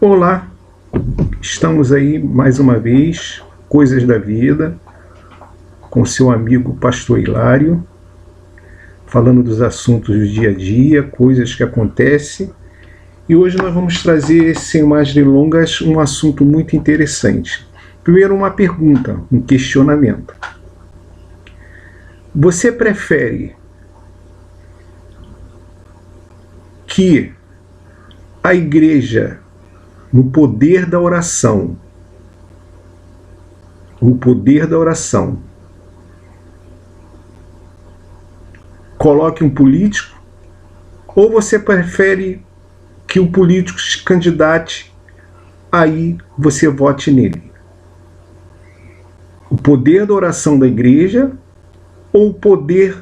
Olá, estamos aí mais uma vez, Coisas da Vida, com seu amigo Pastor Hilário, falando dos assuntos do dia a dia, coisas que acontecem. E hoje nós vamos trazer, sem mais delongas, um assunto muito interessante. Primeiro, uma pergunta, um questionamento. Você prefere que a igreja, no poder da oração, coloque um político, ou você prefere que o político se candidate, aí você vote nele? O poder da oração da igreja ou o poder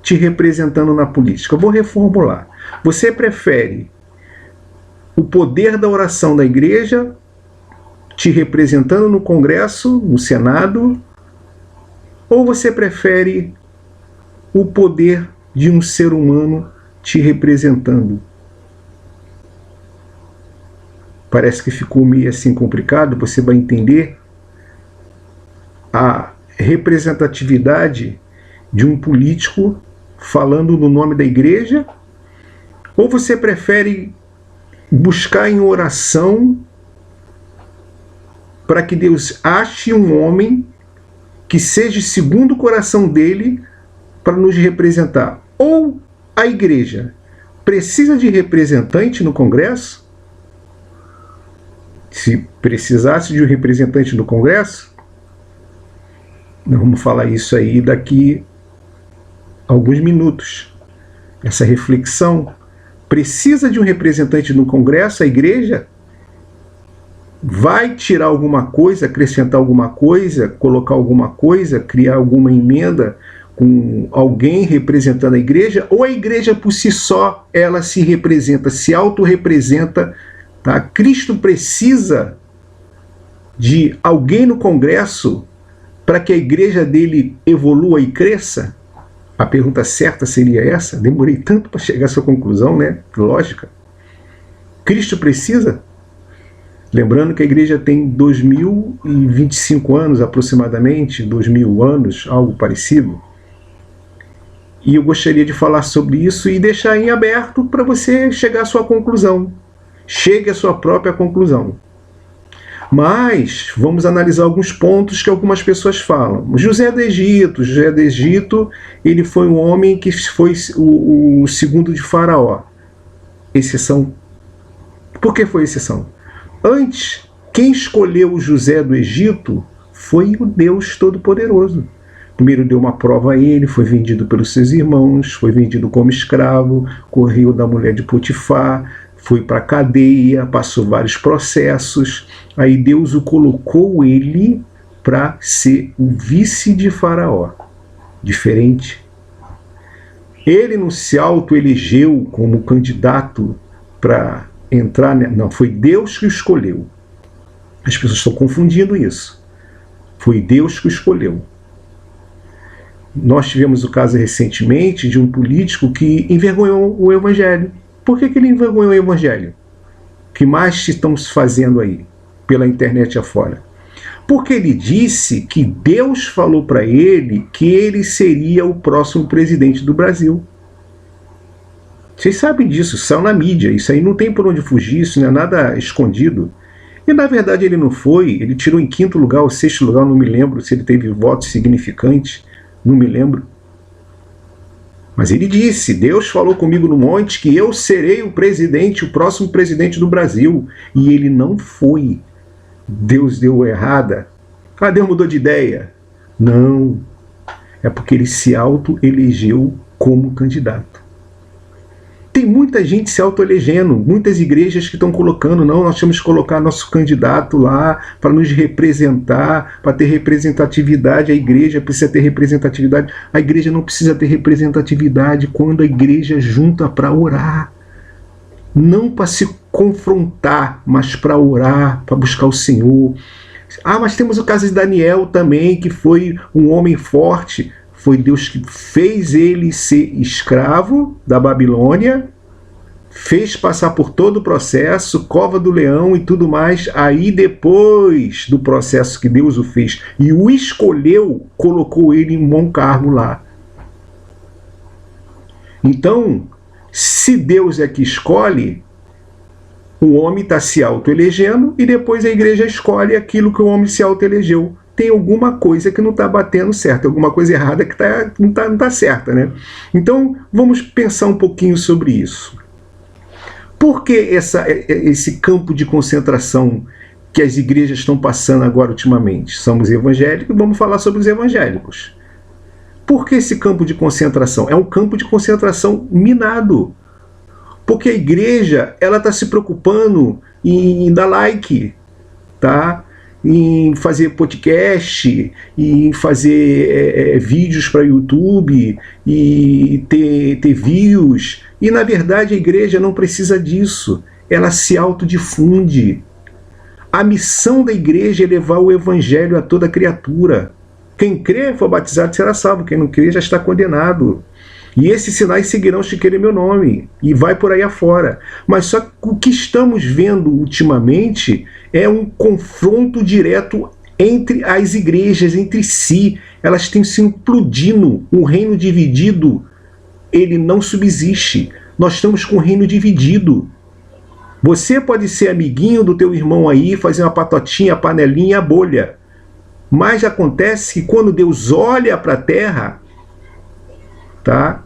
te representando na política? Eu vou reformular. Você prefere o poder da oração da igreja te representando no Congresso, no Senado, ou você prefere o poder de um ser humano te representando? Parece que ficou meio assim complicado. Você vai entender a representatividade de um político falando no nome da igreja, ou você prefere buscar em oração para que Deus ache um homem que seja segundo o coração dele para nos representar? Ou a igreja precisa de representante no Congresso? Se precisasse de um representante no Congresso, nós vamos falar isso aí daqui a alguns minutos. Essa reflexão. Precisa de um representante no Congresso, a igreja? Vai tirar alguma coisa, acrescentar alguma coisa, colocar alguma coisa, criar alguma emenda com alguém representando a igreja? Ou a igreja por si só, ela se representa, se autorrepresenta, tá? Cristo precisa de alguém no Congresso para que a igreja dele evolua e cresça? A pergunta certa seria essa. Demorei tanto para chegar a essa conclusão, né? Lógica. Cristo precisa? Lembrando que a igreja tem 2025 anos aproximadamente, 2000 anos, algo parecido. E eu gostaria de falar sobre isso e deixar em aberto para você chegar à sua conclusão. Chegue à sua própria conclusão. Mas vamos analisar alguns pontos que algumas pessoas falam. José do Egito, ele foi um homem que foi o segundo de Faraó. Exceção. Por que foi exceção? Antes, quem escolheu o José do Egito foi o Deus Todo-Poderoso. Primeiro deu uma prova a ele, foi vendido pelos seus irmãos, foi vendido como escravo, correu da mulher de Potifar, foi para a cadeia, passou vários processos. Aí Deus o colocou ele para ser o vice de Faraó. Diferente. Ele não se autoelegeu como candidato para entrar, não, foi Deus que o escolheu. As pessoas estão confundindo isso. Foi Deus que o escolheu. Nós tivemos o caso recentemente de um político que envergonhou o Evangelho. Por que ele envergonhou o Evangelho? O que mais estamos fazendo aí, pela internet afora? Porque ele disse que Deus falou para ele que ele seria o próximo presidente do Brasil. Vocês sabem disso, saiu na mídia, isso aí não tem por onde fugir, isso não é nada escondido. E na verdade ele não foi, ele tirou em 5º lugar ou 6º lugar, não me lembro se ele teve votos significantes, não me lembro. Mas ele disse, Deus falou comigo no monte que eu serei o presidente, o próximo presidente do Brasil. E ele não foi. Deus deu errada. Ah, Deus mudou de ideia. Não. É porque ele se autoelegeu como candidato. Tem muita gente se autoelegendo, muitas igrejas que estão colocando, não, nós temos que colocar nosso candidato lá para nos representar, para ter representatividade. A igreja precisa ter representatividade. A igreja não precisa ter representatividade quando a igreja junta para orar. Não para se confrontar, mas para orar, para buscar o Senhor. Ah, mas temos o caso de Daniel também, que foi um homem forte. Foi Deus que fez ele ser escravo da Babilônia, fez passar por todo o processo, cova do leão e tudo mais, aí depois do processo que Deus o fez e o escolheu, colocou ele em bom cargo lá. Então, se Deus é que escolhe, o homem está se autoelegendo e depois a igreja escolhe aquilo que o homem se autoelegeu. Tem alguma coisa que não está batendo certo, alguma coisa errada que não tá certa, né? Então, vamos pensar um pouquinho sobre isso. Por que esse campo de concentração que as igrejas estão passando agora ultimamente? Somos evangélicos, vamos falar sobre os evangélicos. Por que esse campo de concentração? É um campo de concentração minado. Porque a igreja ela está se preocupando em dar like, tá? Em fazer podcast, em fazer vídeos para YouTube, e ter views. E, na verdade, a igreja não precisa disso. Ela se autodifunde. A missão da igreja é levar o evangelho a toda criatura. Quem crê, for batizado, será salvo. Quem não crê, já está condenado. E esses sinais seguirão os que querem meu nome. E vai por aí afora. Mas só que o que estamos vendo ultimamente é um confronto direto entre as igrejas, entre si. Elas têm se implodindo. Um reino dividido, ele não subsiste. Nós estamos com o reino dividido. Você pode ser amiguinho do teu irmão aí, fazer uma patotinha, panelinha, bolha. Mas acontece que quando Deus olha para a terra, tá?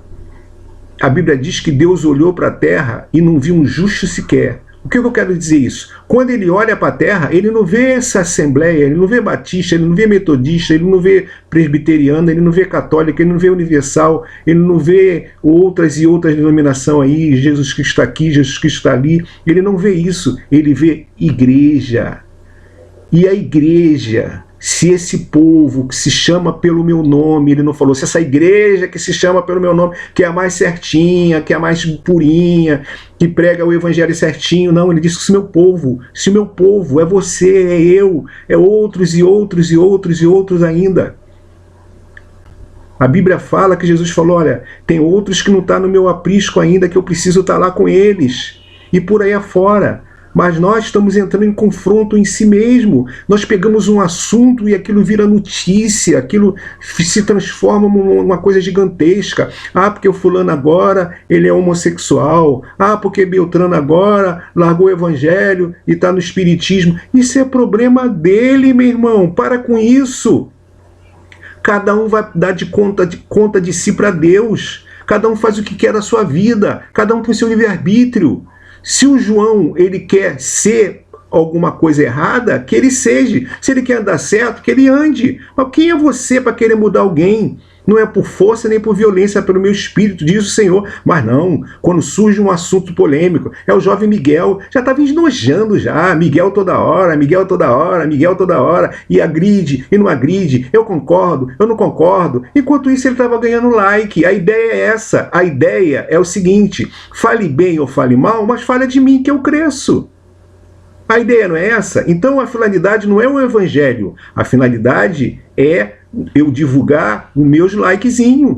A Bíblia diz que Deus olhou para a terra e não viu um justo sequer. O que eu quero dizer isso? Quando ele olha para a terra, ele não vê essa assembleia, ele não vê batista, ele não vê metodista, ele não vê presbiteriana, ele não vê católica, ele não vê universal, ele não vê outras e outras denominações aí, Jesus Cristo está aqui, Jesus Cristo está ali. Ele não vê isso, ele vê igreja. E a igreja, se esse povo que se chama pelo meu nome, ele não falou, se essa igreja que se chama pelo meu nome, que é a mais certinha, que é a mais purinha, que prega o evangelho certinho, não, ele disse que se o meu povo é você, é eu, é outros e outros e outros e outros ainda. A Bíblia fala que Jesus falou, olha, tem outros que não estão no meu aprisco ainda, que eu preciso estar lá com eles, e por aí afora. Mas nós estamos entrando em confronto em si mesmo. Nós pegamos um assunto e aquilo vira notícia, aquilo se transforma em uma coisa gigantesca. Ah, porque o fulano agora, ele é homossexual. Ah, porque Beltrano agora largou o evangelho e está no espiritismo. Isso é problema dele, meu irmão. Para com isso. Cada um vai dar conta de si para Deus. Cada um faz o que quer da sua vida. Cada um tem seu livre-arbítrio. Se o João ele quer ser alguma coisa errada, que ele seja. Se ele quer andar certo, que ele ande. Mas quem é você para querer mudar alguém? Não é por força nem por violência, é pelo meu espírito, diz o Senhor. Mas não, quando surge um assunto polêmico, é o jovem Miguel, já estava esnojando já, Miguel toda hora, Miguel toda hora, Miguel toda hora, e agride, e não agride, eu concordo, eu não concordo. Enquanto isso ele estava ganhando like. A ideia é essa, a ideia é o seguinte, fale bem ou fale mal, mas fale de mim que eu cresço. A ideia não é essa? Então a finalidade não é o evangelho, a finalidade é eu divulgar os meus likezinhos.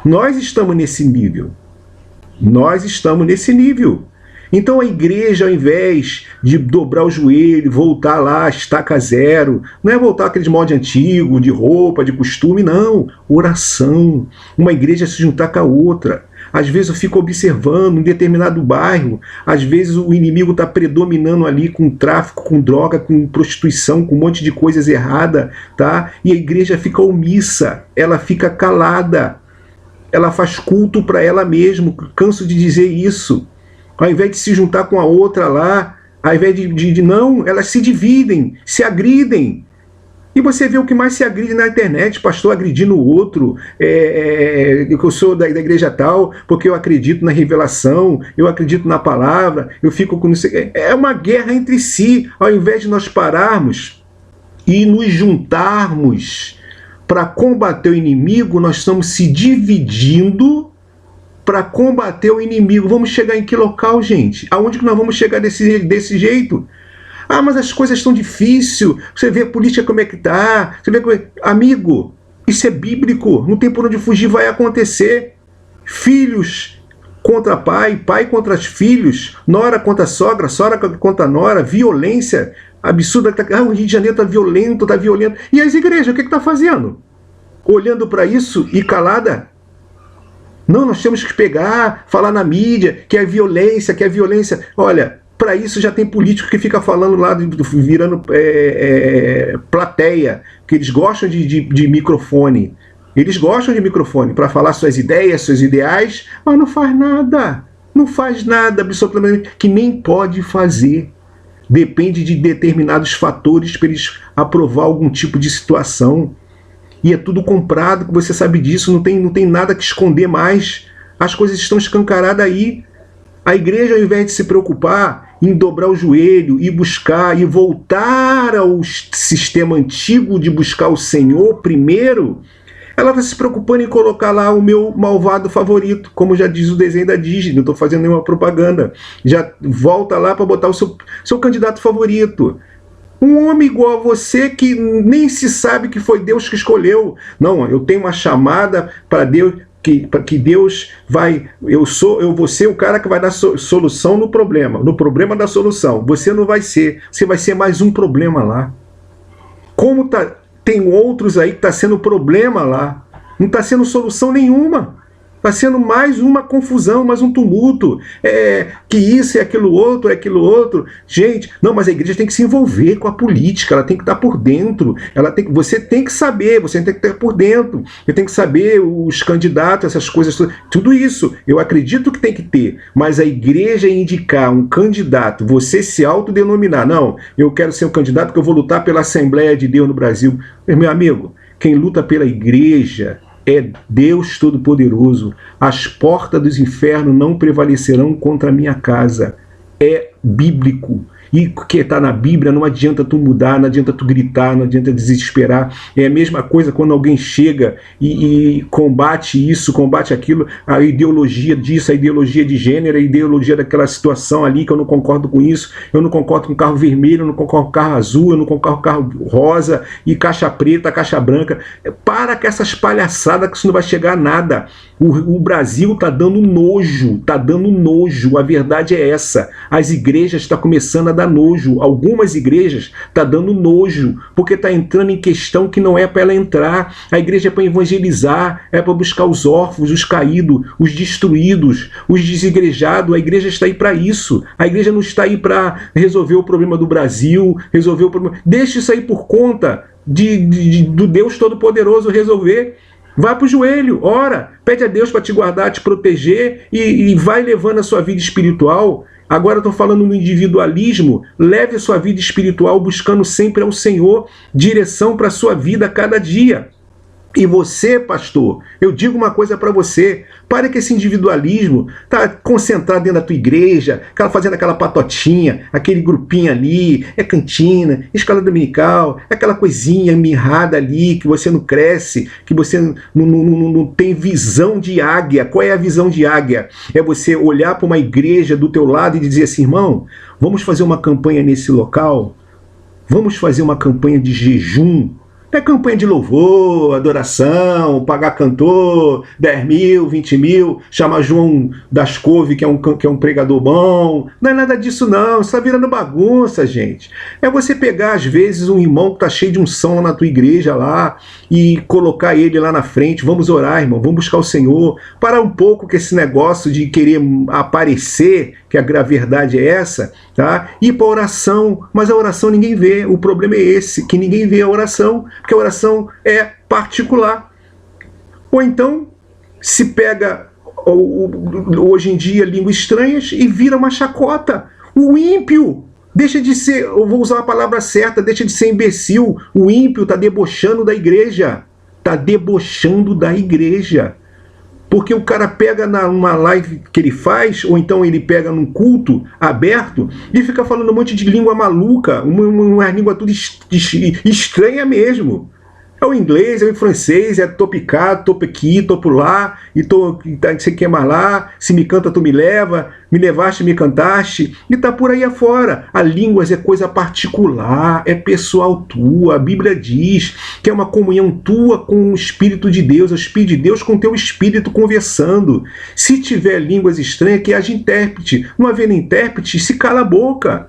Nós estamos nesse nível. Nós estamos nesse nível. Então a igreja, ao invés de dobrar o joelho, voltar lá, estaca zero, não é voltar aqueles moldes antigos, de roupa, de costume, não. Oração. Uma igreja se juntar com a outra. Às vezes eu fico observando um determinado bairro, às vezes o inimigo está predominando ali com tráfico, com droga, com prostituição, com um monte de coisas erradas, tá? E a igreja fica omissa, ela fica calada, ela faz culto para ela mesma, canso de dizer isso. Ao invés de se juntar com a outra lá, ao invés de não, elas se dividem, se agridem. E você vê o que mais se agride na internet, pastor agredindo o outro, eu sou da igreja tal, porque eu acredito na revelação, eu acredito na palavra, eu fico com isso. É uma guerra entre si, ao invés de nós pararmos e nos juntarmos para combater o inimigo, nós estamos se dividindo para combater o inimigo. Vamos chegar em que local, gente? Aonde que nós vamos chegar desse jeito? Ah, mas as coisas estão difíceis, você vê a política como é que está, você vê como é... Amigo, isso é bíblico, não tem por onde fugir, vai acontecer. Filhos contra pai, pai contra filhos, nora contra sogra, sogra contra nora, violência absurda. O Rio de Janeiro está violento, está violento. E as igrejas, o que está fazendo? Olhando para isso e calada? Não, nós temos que pegar, falar na mídia que é violência, que é violência. Olha, para isso já tem político que fica falando lá, virando plateia, que eles gostam de microfone. Eles gostam de microfone para falar suas ideias, seus ideais, mas não faz nada. Não faz nada, absolutamente, que nem pode fazer. Depende de determinados fatores para eles aprovar algum tipo de situação. E é tudo comprado, você sabe disso, não tem nada que esconder mais. As coisas estão escancaradas aí. A igreja, ao invés de se preocupar em dobrar o joelho e buscar e voltar ao sistema antigo de buscar o Senhor primeiro, ela está se preocupando em colocar lá o meu malvado favorito, como já diz o desenho da Disney, não estou fazendo nenhuma propaganda. Já volta lá para botar o seu candidato favorito. Um homem igual a você que nem se sabe que foi Deus que escolheu. Não, eu tenho uma chamada para Deus, que Deus vai... Eu vou ser o cara que vai dar solução no problema da solução. Você não vai ser. Você vai ser mais um problema lá. Como tem outros aí que está sendo problema lá. Não está sendo solução nenhuma. Está sendo mais uma confusão, mais um tumulto. Que isso é aquilo outro. Gente, não, mas a igreja tem que se envolver com a política, ela tem que estar por dentro. Você tem que saber, você tem que estar por dentro. Você tem que saber os candidatos, essas coisas, tudo isso. Eu acredito que tem que ter, mas a igreja indicar um candidato, você se autodenominar, não, eu quero ser um candidato que eu vou lutar pela Assembleia de Deus no Brasil. Meu amigo, quem luta pela igreja é Deus Todo-Poderoso. As portas dos infernos não prevalecerão contra a minha casa. É bíblico. E o que está na Bíblia não adianta tu mudar, não adianta tu gritar, não adianta desesperar. É a mesma coisa quando alguém chega e combate isso, combate aquilo, a ideologia disso, a ideologia de gênero, a ideologia daquela situação ali, que eu não concordo com isso, eu não concordo com carro vermelho, eu não concordo com carro azul, eu não concordo com carro rosa, e caixa preta, caixa branca. Para com essas palhaçadas que isso não vai chegar a nada. O Brasil está dando nojo, a verdade é essa. As igrejas estão começando a dar nojo, algumas igrejas estão dando nojo, porque está entrando em questão que não é para ela entrar. A igreja é para evangelizar, é para buscar os órfãos, os caídos, os destruídos, os desigrejados. A igreja está aí para isso. A igreja não está aí para resolver o problema do Brasil, resolver o problema... Deixa isso aí por conta do Deus Todo-Poderoso resolver. Vai para o joelho, ora, pede a Deus para te guardar, te proteger e vai levando a sua vida espiritual. Agora eu estou falando no individualismo. Leve a sua vida espiritual buscando sempre ao Senhor direção para a sua vida a cada dia. E você, pastor, eu digo uma coisa para você, pare com esse individualismo, tá concentrado dentro da tua igreja, fazendo aquela patotinha, aquele grupinho ali, é cantina, escola dominical, aquela coisinha mirrada ali, que você não cresce, que você não tem visão de águia. Qual é a visão de águia? É você olhar para uma igreja do teu lado e dizer assim, irmão, vamos fazer uma campanha nesse local? Vamos fazer uma campanha de jejum? É campanha de louvor, adoração, pagar cantor, 10 mil, 20 mil, chamar João das Couve, que é um pregador bom. Não é nada disso não, isso está virando bagunça, gente. É você pegar, às vezes, um irmão que está cheio de unção lá na tua igreja lá e colocar ele lá na frente. Vamos orar, irmão, vamos buscar o Senhor. Parar um pouco com esse negócio de querer aparecer, que a verdade é essa, tá? Ir para a oração, mas a oração ninguém vê. O problema é esse, que ninguém vê a oração, porque a oração é particular. Ou então se pega hoje em dia línguas estranhas e vira uma chacota. O ímpio deixa de ser, eu vou usar a palavra certa, deixa de ser imbecil. O ímpio está debochando da igreja. Está debochando da igreja. Porque o cara pega numa live que ele faz, ou então ele pega num culto aberto e fica falando um monte de língua maluca, uma língua tudo estranha mesmo. É o inglês, é o francês, é tô picado, tô aqui, tô por lá, e tô, você quer mais lá, se me canta tu me leva, me levaste, me cantaste, e tá por aí afora. A línguas é coisa particular, é pessoal tua, a Bíblia diz que é uma comunhão tua com o Espírito de Deus, o Espírito de Deus com o teu Espírito conversando. Se tiver línguas estranhas, que haja intérprete. Não havendo intérprete, se cala a boca.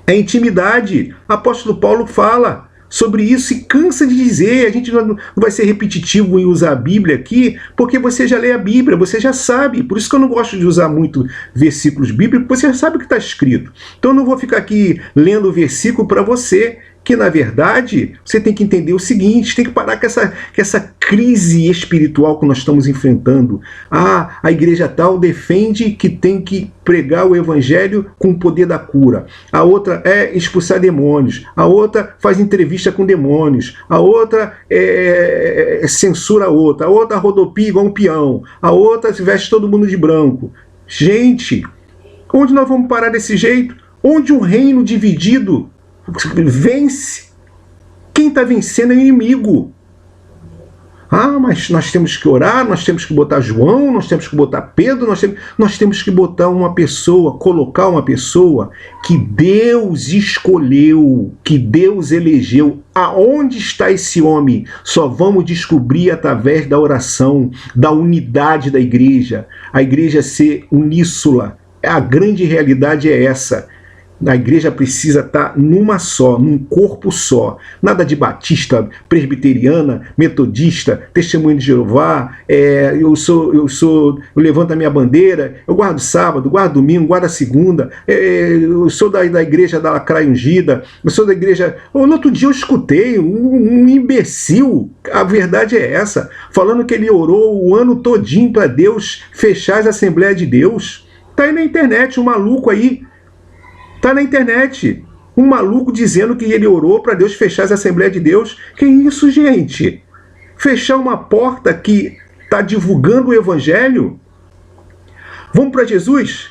É intimidade. Apóstolo Paulo fala sobre isso e cansa de dizer. A gente não vai ser repetitivo em usar a Bíblia aqui, porque você já lê a Bíblia, você já sabe. Por isso que eu não gosto de usar muito versículos bíblicos, porque você já sabe o que está escrito. Então eu não vou ficar aqui lendo o versículo para você, que na verdade você tem que entender o seguinte, tem que parar com essa crise espiritual que nós estamos enfrentando. Ah, a igreja tal defende que tem que pregar o evangelho com o poder da cura. A outra é expulsar demônios. A outra faz entrevista com demônios. A outra censura a outra. A outra rodopia igual um peão. A outra se veste todo mundo de branco. Gente, onde nós vamos parar desse jeito? Onde um reino dividido vence? Quem está vencendo é o inimigo. Ah, mas nós temos que orar, nós temos que botar João, nós temos que botar Pedro, nós temos que botar uma pessoa, colocar uma pessoa que Deus escolheu, que Deus elegeu. Aonde está esse homem? Só vamos descobrir através da oração, da unidade da igreja. A igreja ser uníssona. A grande realidade é essa. A igreja precisa estar numa só, num corpo só. Nada de batista, presbiteriana, metodista, testemunho de Jeová, eu levanto a minha bandeira, eu guardo sábado, guardo domingo, guardo a segunda, eu sou da igreja da Lacraia Ungida, eu sou da igreja... No outro dia eu escutei um imbecil, a verdade é essa, falando que ele orou o ano todinho para Deus fechar as Assembleias de Deus. Tá aí na internet, um maluco aí, tá na internet, um maluco dizendo que ele orou para Deus fechar as Assembleias de Deus. Que isso, gente? Fechar uma porta que está divulgando o Evangelho? Vamos para Jesus?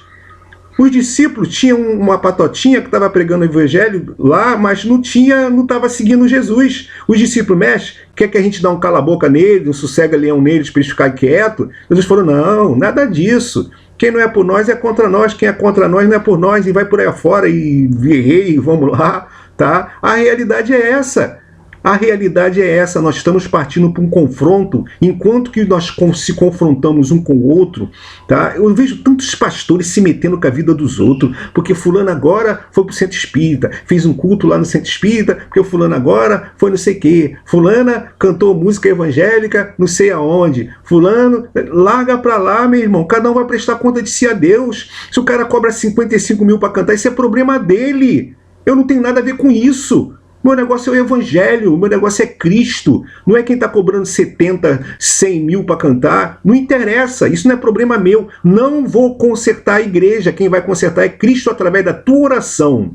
Os discípulos tinham uma patotinha que estava pregando o Evangelho lá, mas não estava seguindo Jesus. Os discípulos, mestre, quer que a gente dê um cala-boca nele, um sossega-leão neles para eles ficarem quietos? Jesus falou, não, nada disso. Quem não é por nós é contra nós, quem é contra nós não é por nós, e vai por aí afora e virrei, vamos lá, tá? A realidade é essa. A realidade é essa, nós estamos partindo para um confronto, enquanto que nós se confrontamos um com o outro, tá? Eu vejo tantos pastores se metendo com a vida dos outros, porque fulano agora foi para o centro espírita, fez um culto lá no centro espírita, porque o fulano agora foi não sei o quê, fulana cantou música evangélica não sei aonde, fulano, larga para lá, meu irmão, cada um vai prestar conta de si a Deus. Se o cara cobra 55 mil para cantar, isso é problema dele, eu não tenho nada a ver com isso. Meu negócio é o Evangelho, meu negócio é Cristo. Não é quem está cobrando 70, 100 mil para cantar. Não interessa, isso não é problema meu. Não vou consertar a igreja. Quem vai consertar é Cristo através da tua oração.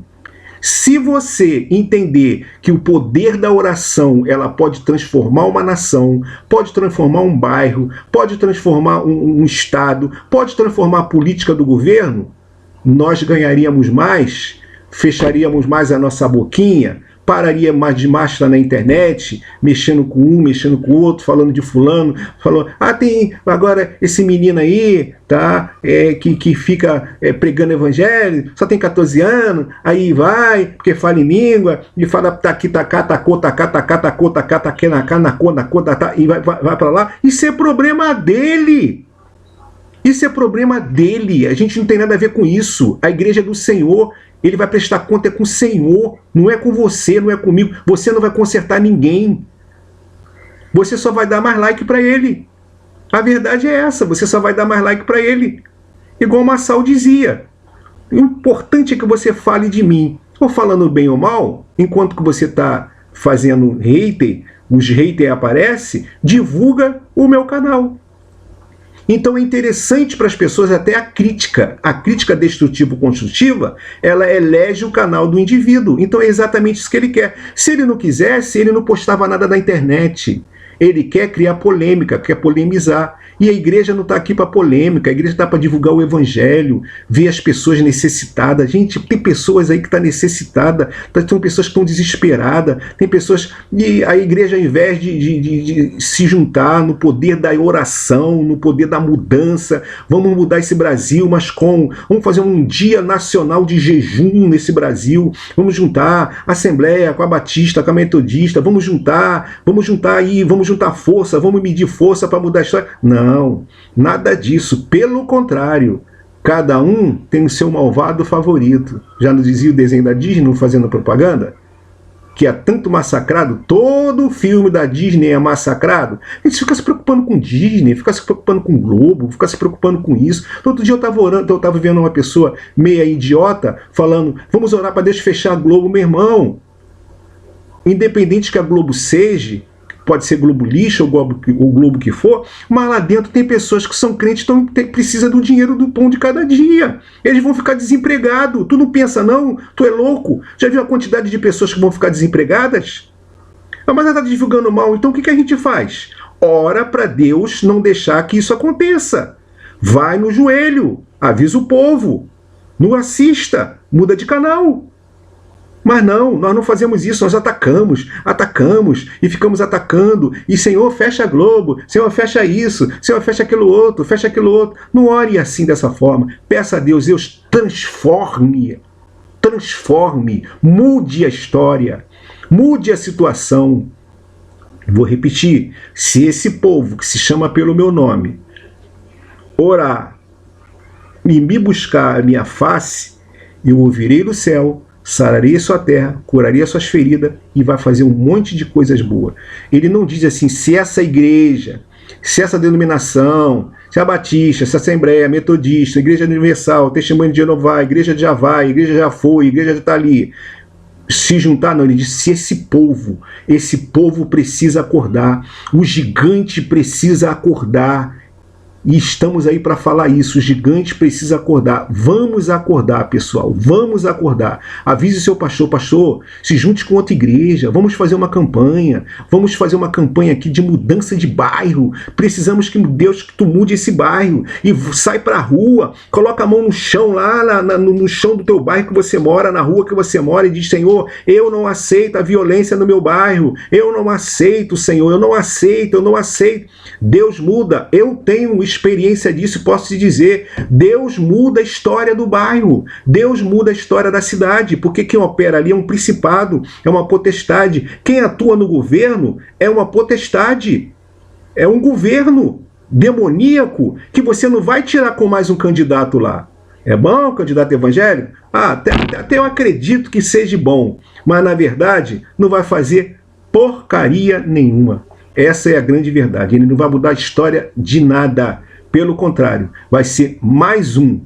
Se você entender que o poder da oração ela pode transformar uma nação, pode transformar um bairro, pode transformar um estado, pode transformar a política do governo, nós ganharíamos mais, fecharíamos mais a nossa boquinha, pararia mais de marcha na internet, mexendo com um, mexendo com o outro, falando de fulano, falou, tem agora esse menino aí, tá, que fica pregando evangelho, só tem 14 anos, aí vai, porque fala em língua, e fala taqui, tacá, tacô, tacá, tacá, tacô, tacá, taquê, nacá, nacô, nacô, tacá, e vai para lá. Isso é problema dele. Isso é problema dele. A gente não tem nada a ver com isso. A igreja é do Senhor. Ele vai prestar conta com o Senhor, não é com você, não é comigo. Você não vai consertar ninguém. Você só vai dar mais like para ele. A verdade é essa, você só vai dar mais like para ele. Igual o Massal dizia, o importante é que você fale de mim. Ou falando bem ou mal, enquanto que você está fazendo hater, os haters aparecem, divulga o meu canal. Então é interessante para as pessoas até a crítica destrutivo-construtiva, ela elege o canal do indivíduo. Então é exatamente isso que ele quer. Se ele não quisesse, ele não postava nada na internet. Ele quer criar polêmica, quer polemizar. E a igreja não está aqui para polêmica, a igreja está para divulgar o evangelho, ver as pessoas necessitadas. Gente, tem pessoas aí que estão necessitadas, tem pessoas que estão desesperadas, tem pessoas... E a igreja, ao invés de se juntar no poder da oração, no poder da mudança, vamos mudar esse Brasil, mas como? Vamos fazer um dia nacional de jejum nesse Brasil, vamos juntar a Assembleia com a Batista, com a Metodista, vamos juntar aí, vamos juntar força, vamos medir força para mudar a história. Não, nada disso, pelo contrário, cada um tem o seu malvado favorito. Já não dizia o desenho da Disney, fazendo propaganda? Que é tanto massacrado, todo filme da Disney é massacrado. A gente fica se preocupando com Disney, fica se preocupando com Globo, fica se preocupando com isso. Outro dia eu estava orando, eu estava vendo uma pessoa meia idiota falando, vamos orar para Deus fechar a Globo. Meu irmão, independente que a Globo seja, pode ser Globo lixo ou Globo que for, mas lá dentro tem pessoas que são crentes e precisam do dinheiro do pão de cada dia. Eles vão ficar desempregados. Tu não pensa não? Tu é louco? Já viu a quantidade de pessoas que vão ficar desempregadas? Mas ela está divulgando mal, então o que a gente faz? Ora para Deus não deixar que isso aconteça. Vai no joelho, avisa o povo, não assista, muda de canal. Mas não, nós não fazemos isso, nós atacamos e ficamos atacando. E Senhor, fecha a Globo, Senhor, fecha isso, Senhor, fecha aquilo outro. Não ore assim dessa forma. Peça a Deus, Deus, transforme, mude a história, mude a situação. Vou repetir, se esse povo que se chama pelo meu nome orar e me buscar a minha face, eu ouvirei do céu, sararei a sua terra, curarei as suas feridas e vai fazer um monte de coisas boas. Ele não diz assim, se essa igreja, se essa denominação, se a Batista, se a Assembleia, a Metodista, a Igreja Universal, Testemunho de Jeová, a Igreja já vai, a Igreja já foi, a Igreja já está ali, se juntar, não, ele diz, se esse povo precisa acordar, o gigante precisa acordar. E estamos aí para falar isso, o gigante precisa acordar. Vamos acordar, pessoal, vamos acordar. Avise o seu pastor, se junte com outra igreja, vamos fazer uma campanha aqui de mudança de bairro. Precisamos que Deus, que tu mude esse bairro e sai para a rua, coloca a mão no chão, lá no chão do teu bairro que você mora, na rua que você mora e diz, Senhor, eu não aceito a violência no meu bairro, eu não aceito, Senhor, eu não aceito. Deus muda, eu tenho experiência disso, posso te dizer, Deus muda a história do bairro, Deus muda a história da cidade, porque quem opera ali é um principado, é uma potestade, quem atua no governo é uma potestade, é um governo demoníaco que você não vai tirar com mais um candidato lá. É bom o candidato evangélico? Até eu acredito que seja bom, mas na verdade não vai fazer porcaria nenhuma. Essa é a grande verdade. Ele não vai mudar a história de nada. Pelo contrário, vai ser mais um.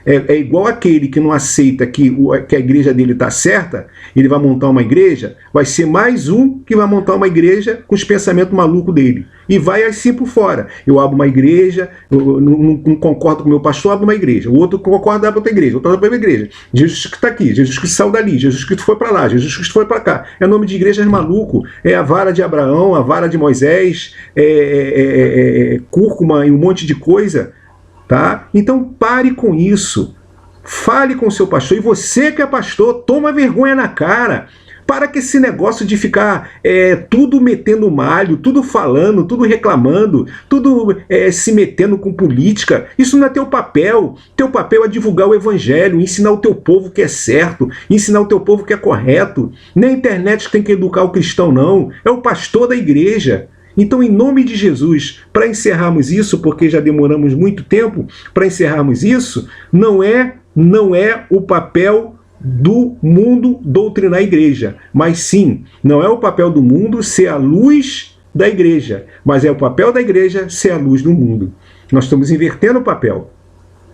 É igual aquele que não aceita que a igreja dele está certa, ele vai montar uma igreja, vai ser mais um que vai montar uma igreja com os pensamentos malucos dele. E vai assim por fora. Eu abro uma igreja, eu não concordo com o meu pastor, abro uma igreja. O outro concorda, abre outra igreja. Outro abre outra igreja. Jesus Cristo está aqui, Jesus Cristo saiu dali, Jesus Cristo foi para lá, Jesus Cristo foi para cá. É nome de igrejas maluco. É a vara de Abraão, a vara de Moisés, cúrcuma e um monte de coisa. Tá? Então pare com isso, fale com o seu pastor, e você que é pastor, toma vergonha na cara, para que esse negócio de ficar tudo metendo malho, tudo falando, tudo reclamando, tudo se metendo com política. Isso não é teu papel é divulgar o evangelho, ensinar o teu povo que é certo, ensinar o teu povo que é correto. Nem a internet tem que educar o cristão não, é o pastor da igreja. Então, em nome de Jesus, para encerrarmos isso, porque já demoramos muito tempo para encerrarmos isso, não é o papel do mundo doutrinar a igreja, mas sim, não é o papel do mundo ser a luz da igreja, mas é o papel da igreja ser a luz do mundo. Nós estamos invertendo o papel.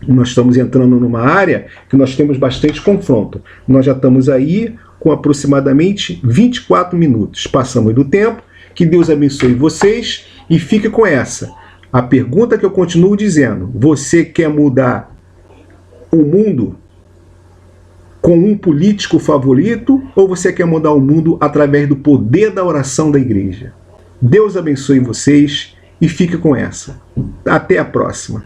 Nós estamos entrando numa área que nós temos bastante confronto. Nós já estamos aí com aproximadamente 24 minutos. Passamos do tempo. Que Deus abençoe vocês e fique com essa. A pergunta que eu continuo dizendo, você quer mudar o mundo com um político favorito ou você quer mudar o mundo através do poder da oração da igreja? Deus abençoe vocês e fique com essa. Até a próxima.